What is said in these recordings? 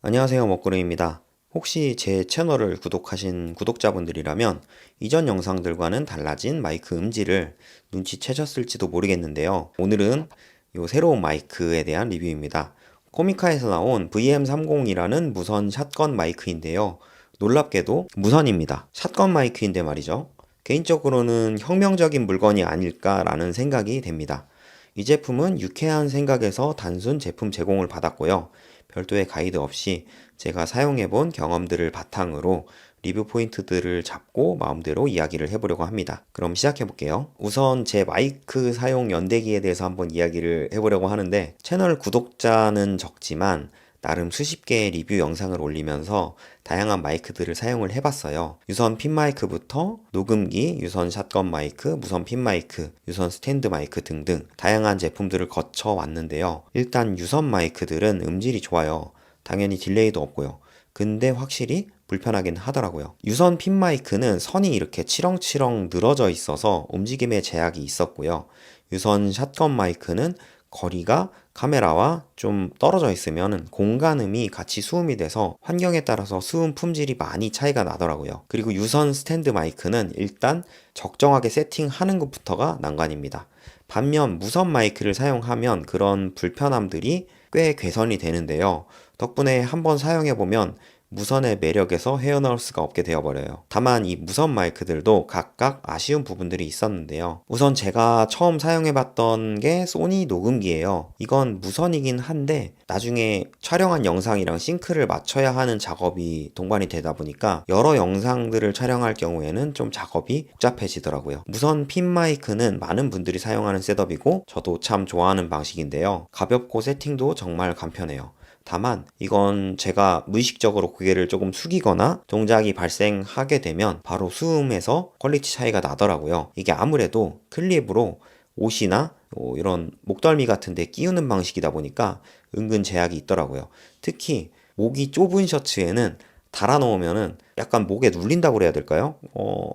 안녕하세요, 먹구름입니다. 혹시 제 채널을 구독하신 구독자분들이라면 이전 영상들과는 달라진 마이크 음질을 눈치채셨을지도 모르겠는데요. 오늘은 이 새로운 마이크에 대한 리뷰입니다. 코미카에서 나온 VM30이라는 무선 샷건 마이크인데요. 놀랍게도 무선입니다. 샷건 마이크인데 말이죠. 개인적으로는 혁명적인 물건이 아닐까라는 생각이 됩니다. 이 제품은 유쾌한 생각에서 단순 제품 제공을 받았고요. 별도의 가이드 없이 제가 사용해본 경험들을 바탕으로 리뷰 포인트들을 잡고 마음대로 이야기를 해보려고 합니다. 그럼 시작해볼게요. 우선 제 마이크 사용 연대기에 대해서 한번 이야기를 해보려고 하는데, 채널 구독자는 적지만 나름 수십 개의 리뷰 영상을 올리면서 다양한 마이크들을 사용을 해봤어요. 유선 핀 마이크부터 녹음기, 유선 샷건 마이크, 무선 핀 마이크, 유선 스탠드 마이크 등등 다양한 제품들을 거쳐 왔는데요. 일단 유선 마이크들은 음질이 좋아요. 당연히 딜레이도 없고요. 근데 확실히 불편하긴 하더라고요. 유선 핀 마이크는 선이 이렇게 치렁치렁 늘어져 있어서 움직임에 제약이 있었고요. 유선 샷건 마이크는 거리가 카메라와 좀 떨어져 있으면 공간음이 같이 수음이 돼서 환경에 따라서 수음 품질이 많이 차이가 나더라고요. 그리고 유선 스탠드 마이크는 일단 적정하게 세팅하는 것부터가 난관입니다. 반면 무선 마이크를 사용하면 그런 불편함들이 꽤 개선이 되는데요. 덕분에 한번 사용해보면 무선의 매력에서 헤어나올 수가 없게 되어버려요. 다만 이 무선 마이크들도 각각 아쉬운 부분들이 있었는데요. 우선 제가 처음 사용해봤던 게 소니 녹음기예요. 이건 무선이긴 한데 나중에 촬영한 영상이랑 싱크를 맞춰야 하는 작업이 동반이 되다 보니까 여러 영상들을 촬영할 경우에는 좀 작업이 복잡해지더라고요. 무선 핀 마이크는 많은 분들이 사용하는 셋업이고 저도 참 좋아하는 방식인데요. 가볍고 세팅도 정말 간편해요. 다만 이건 제가 무의식적으로 고개를 조금 숙이거나 동작이 발생하게 되면 바로 수음에서 퀄리티 차이가 나더라고요. 이게 아무래도 클립으로 옷이나 이런 목덜미 같은 데 끼우는 방식이다 보니까 은근 제약이 있더라고요. 특히 목이 좁은 셔츠에는 달아놓으면은 약간 목에 눌린다고 그래야 될까요?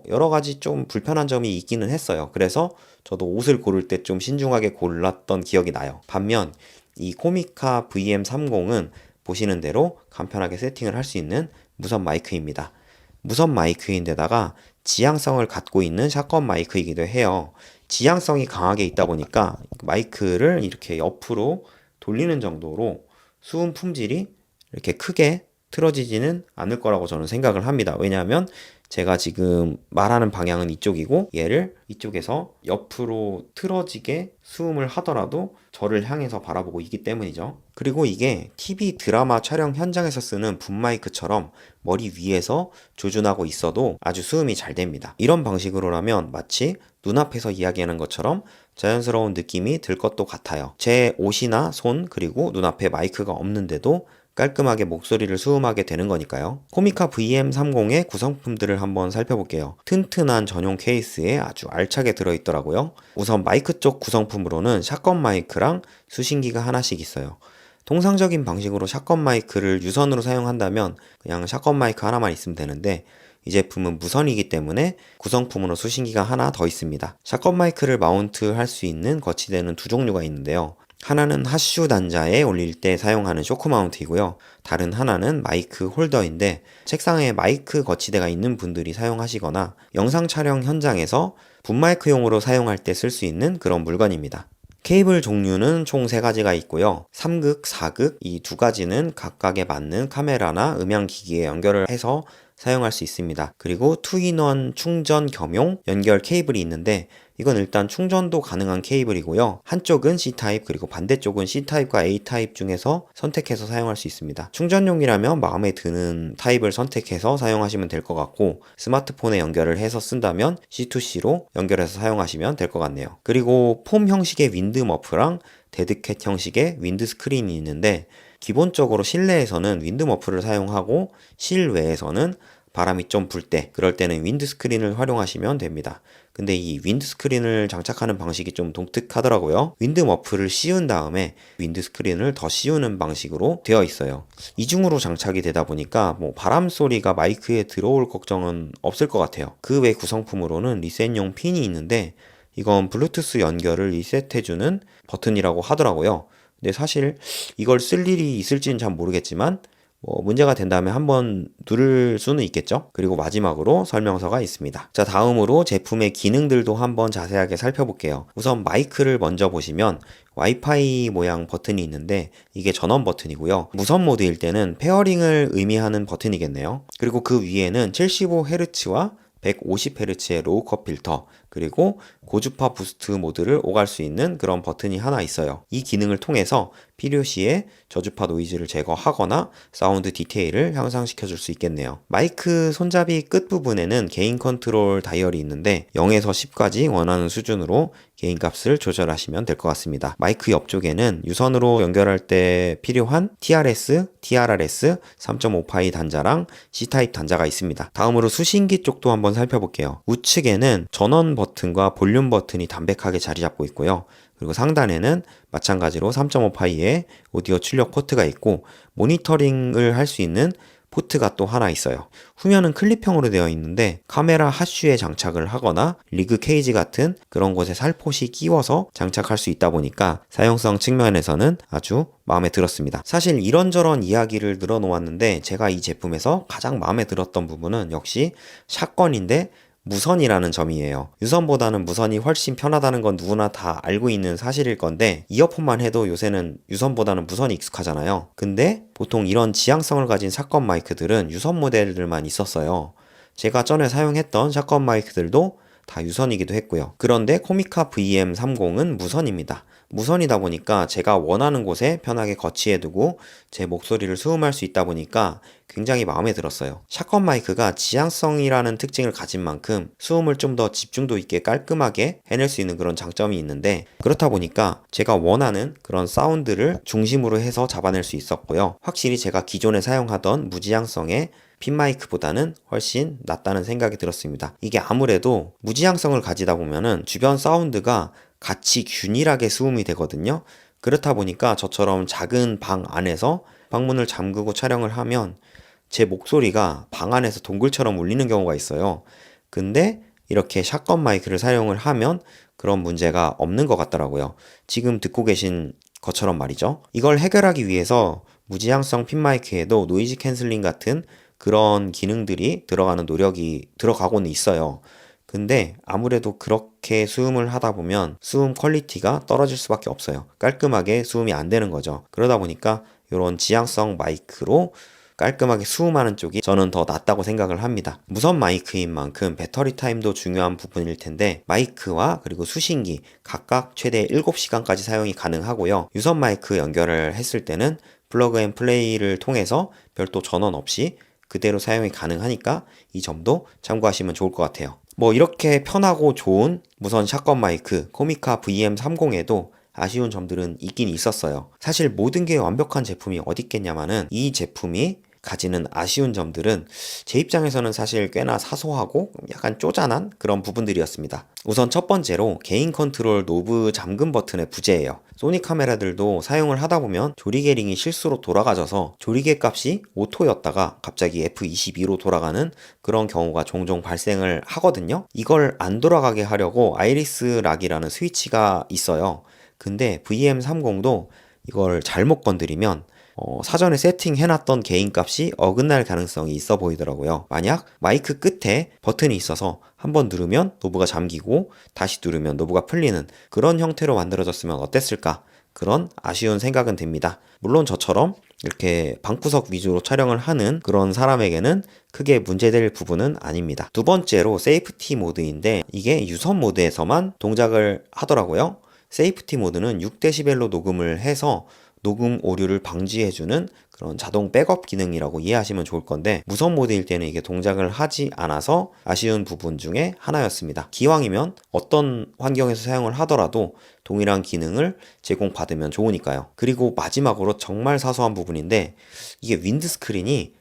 여러 가지 좀 불편한 점이 있기는 했어요. 그래서 저도 옷을 고를 때 좀 신중하게 골랐던 기억이 나요. 반면 이 코미카 VM30은 보시는 대로 간편하게 세팅을 할 수 있는 무선 마이크입니다. 무선 마이크인데다가 지향성을 갖고 있는 샷건 마이크이기도 해요. 지향성이 강하게 있다 보니까 마이크를 이렇게 옆으로 돌리는 정도로 수음 품질이 이렇게 크게 틀어지지는 않을 거라고 저는 생각을 합니다. 왜냐하면 제가 지금 말하는 방향은 이쪽이고 얘를 이쪽에서 옆으로 틀어지게 수음을 하더라도 저를 향해서 바라보고 있기 때문이죠. 그리고 이게 TV 드라마 촬영 현장에서 쓰는 붐 마이크처럼 머리 위에서 조준하고 있어도 아주 수음이 잘 됩니다. 이런 방식으로라면 마치 눈앞에서 이야기하는 것처럼 자연스러운 느낌이 들 것도 같아요. 제 옷이나 손 그리고 눈앞에 마이크가 없는데도 깔끔하게 목소리를 수음하게 되는 거니까요. 코미카 VM30의 구성품들을 한번 살펴볼게요. 튼튼한 전용 케이스에 아주 알차게 들어있더라고요. 우선 마이크 쪽 구성품으로는 샷건 마이크랑 수신기가 하나씩 있어요. 통상적인 방식으로 샷건 마이크를 유선으로 사용한다면 그냥 샷건 마이크 하나만 있으면 되는데 이 제품은 무선이기 때문에 구성품으로 수신기가 하나 더 있습니다. 샷건 마이크를 마운트 할 수 있는 거치대는 두 종류가 있는데요. 하나는 핫슈 단자에 올릴 때 사용하는 쇼크 마운트이고요. 다른 하나는 마이크 홀더인데 책상에 마이크 거치대가 있는 분들이 사용하시거나 영상 촬영 현장에서 붐마이크용으로 사용할 때 쓸 수 있는 그런 물건입니다. 케이블 종류는 총 3가지가 있고요. 3극, 4극 이 두 가지는 각각에 맞는 카메라나 음향기기에 연결을 해서 사용할 수 있습니다. 그리고 2인원 충전 겸용 연결 케이블이 있는데 이건 일단 충전도 가능한 케이블이고요. 한쪽은 C타입 그리고 반대쪽은 C타입과 A타입 중에서 선택해서 사용할 수 있습니다. 충전용이라면 마음에 드는 타입을 선택해서 사용하시면 될 것 같고 스마트폰에 연결을 해서 쓴다면 C2C로 연결해서 사용하시면 될 것 같네요. 그리고 폼 형식의 윈드 머프랑 데드캣 형식의 윈드 스크린이 있는데 기본적으로 실내에서는 윈드 머프를 사용하고 실외에서는 바람이 좀 불 때 그럴 때는 윈드 스크린을 활용하시면 됩니다. 근데 이 윈드 스크린을 장착하는 방식이 좀 독특하더라고요. 윈드 머프를 씌운 다음에 윈드 스크린을 더 씌우는 방식으로 되어 있어요. 이중으로 장착이 되다 보니까 바람 소리가 마이크에 들어올 걱정은 없을 것 같아요. 그 외 구성품으로는 리셋용 핀이 있는데 이건 블루투스 연결을 리셋해주는 버튼이라고 하더라고요. 근데 사실 이걸 쓸 일이 있을지는 잘 모르겠지만 문제가 된다면 한번 누를 수는 있겠죠. 그리고 마지막으로 설명서가 있습니다. 자, 다음으로 제품의 기능들도 한번 자세하게 살펴볼게요. 우선 마이크를 먼저 보시면 와이파이 모양 버튼이 있는데 이게 전원 버튼이고요. 무선 모드일 때는 페어링을 의미하는 버튼이겠네요. 그리고 그 위에는 75Hz와 150Hz의 로우 컷 필터, 그리고 고주파 부스트 모드를 오갈 수 있는 그런 버튼이 하나 있어요. 이 기능을 통해서 필요시에 저주파 노이즈를 제거하거나 사운드 디테일을 향상시켜 줄 수 있겠네요. 마이크 손잡이 끝부분에는 게인 컨트롤 다이얼이 있는데 0에서 10까지 원하는 수준으로 게인 값을 조절하시면 될 것 같습니다. 마이크 옆쪽에는 유선으로 연결할 때 필요한 TRS, TRRS, 3.5파이 단자랑 C타입 단자가 있습니다. 다음으로 수신기 쪽도 한번 살펴볼게요. 우측에는 전원 버튼과 볼륨 버튼이 담백하게 자리 잡고 있고요. 그리고 상단에는 마찬가지로 3.5파이의 오디오 출력 포트가 있고 모니터링을 할 수 있는 포트가 또 하나 있어요. 후면은 클립형으로 되어 있는데 카메라 핫슈에 장착을 하거나 리그 케이지 같은 그런 곳에 살포시 끼워서 장착할 수 있다 보니까 사용성 측면에서는 아주 마음에 들었습니다. 사실 이런저런 이야기를 늘어놓았는데 제가 이 제품에서 가장 마음에 들었던 부분은 역시 샷건인데 무선이라는 점이에요. 유선보다는 무선이 훨씬 편하다는 건 누구나 다 알고 있는 사실일 건데 이어폰만 해도 요새는 유선보다는 무선이 익숙하잖아요. 근데 보통 이런 지향성을 가진 샷건 마이크들은 유선 모델들만 있었어요. 제가 전에 사용했던 샷건 마이크들도 다 유선이기도 했고요. 그런데 코미카 VM30은 무선입니다. 무선이다 보니까 제가 원하는 곳에 편하게 거치해두고 제 목소리를 수음할 수 있다 보니까 굉장히 마음에 들었어요. 샷건 마이크가 지향성이라는 특징을 가진 만큼 수음을 좀 더 집중도 있게 깔끔하게 해낼 수 있는 그런 장점이 있는데 그렇다 보니까 제가 원하는 그런 사운드를 중심으로 해서 잡아낼 수 있었고요. 확실히 제가 기존에 사용하던 무지향성의 핀 마이크보다는 훨씬 낫다는 생각이 들었습니다. 이게 아무래도 무지향성을 가지다 보면은 주변 사운드가 같이 균일하게 수음이 되거든요. 그렇다 보니까 저처럼 작은 방 안에서 방문을 잠그고 촬영을 하면 제 목소리가 방 안에서 동굴처럼 울리는 경우가 있어요. 근데 이렇게 샷건 마이크를 사용을 하면 그런 문제가 없는 것 같더라고요. 지금 듣고 계신 것처럼 말이죠. 이걸 해결하기 위해서 무지향성 핀 마이크에도 노이즈 캔슬링 같은 그런 기능들이 들어가는 노력이 들어가고는 있어요. 근데 아무래도 그렇게 수음을 하다 보면 수음 퀄리티가 떨어질 수밖에 없어요. 깔끔하게 수음이 안 되는 거죠. 그러다 보니까 이런 지향성 마이크로 깔끔하게 수음하는 쪽이 저는 더 낫다고 생각을 합니다. 무선 마이크인 만큼 배터리 타임도 중요한 부분일 텐데 마이크와 그리고 수신기 각각 최대 7시간까지 사용이 가능하고요. 유선 마이크 연결을 했을 때는 플러그 앤 플레이를 통해서 별도 전원 없이 그대로 사용이 가능하니까 이 점도 참고하시면 좋을 것 같아요. 이렇게 편하고 좋은 무선 샷건 마이크 코미카 VM30에도 아쉬운 점들은 있긴 있었어요. 사실 모든 게 완벽한 제품이 어디 있겠냐마는 이 제품이 가지는 아쉬운 점들은 제 입장에서는 사실 꽤나 사소하고 약간 쪼잔한 그런 부분들이었습니다. 우선 첫 번째로 개인 컨트롤 노브 잠금 버튼의 부재예요. 소니 카메라들도 사용을 하다 보면 조리개 링이 실수로 돌아가져서 조리개 값이 오토였다가 갑자기 F22로 돌아가는 그런 경우가 종종 발생을 하거든요. 이걸 안 돌아가게 하려고 아이리스 락이라는 스위치가 있어요. 근데 VM30도 이걸 잘못 건드리면 사전에 세팅해놨던 개인값이 어긋날 가능성이 있어 보이더라고요. 만약 마이크 끝에 버튼이 있어서 한번 누르면 노브가 잠기고 다시 누르면 노브가 풀리는 그런 형태로 만들어졌으면 어땠을까? 그런 아쉬운 생각은 듭니다. 물론 저처럼 이렇게 방구석 위주로 촬영을 하는 그런 사람에게는 크게 문제될 부분은 아닙니다. 두 번째로 세이프티 모드인데 이게 유선 모드에서만 동작을 하더라고요. 세이프티 모드는 6dB로 녹음을 해서 녹음 오류를 방지해주는 그런 자동 백업 기능이라고 이해하시면 좋을 건데 무선 모드일 때는 이게 동작을 하지 않아서 아쉬운 부분 중에 하나였습니다. 기왕이면 어떤 환경에서 사용을 하더라도 동일한 기능을 제공받으면 좋으니까요. 그리고 마지막으로 정말 사소한 부분인데 이게 윈드 스크린이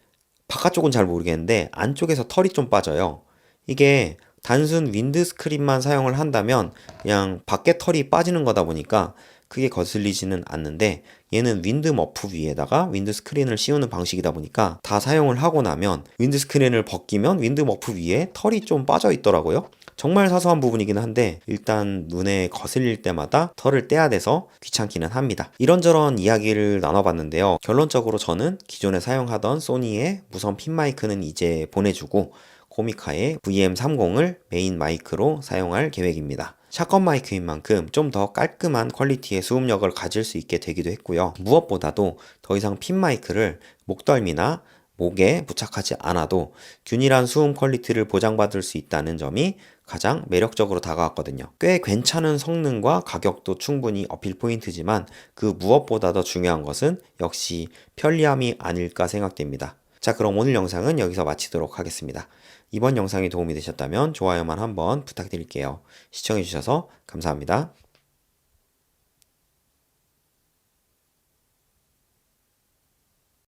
바깥쪽은 잘 모르겠는데 안쪽에서 털이 좀 빠져요. 이게 단순 윈드 스크린만 사용을 한다면 그냥 밖에 털이 빠지는 거다 보니까 크게 거슬리지는 않는데 얘는 윈드 머프 위에다가 윈드 스크린을 씌우는 방식이다 보니까 다 사용을 하고 나면 윈드 스크린을 벗기면 윈드 머프 위에 털이 좀 빠져 있더라고요. 정말 사소한 부분이긴 한데 일단 눈에 거슬릴 때마다 털을 떼야 돼서 귀찮기는 합니다. 이런저런 이야기를 나눠봤는데요. 결론적으로 저는 기존에 사용하던 소니의 무선 핀 마이크는 이제 보내주고 코미카의 VM30을 메인 마이크로 사용할 계획입니다. 샷건 마이크인 만큼 좀 더 깔끔한 퀄리티의 수음력을 가질 수 있게 되기도 했고요. 무엇보다도 더 이상 핀 마이크를 목덜미나 목에 부착하지 않아도 균일한 수음 퀄리티를 보장받을 수 있다는 점이 가장 매력적으로 다가왔거든요. 꽤 괜찮은 성능과 가격도 충분히 어필 포인트지만 그 무엇보다 더 중요한 것은 역시 편리함이 아닐까 생각됩니다. 자, 그럼 오늘 영상은 여기서 마치도록 하겠습니다. 이번 영상이 도움이 되셨다면 좋아요만 한번 부탁드릴게요. 시청해주셔서 감사합니다.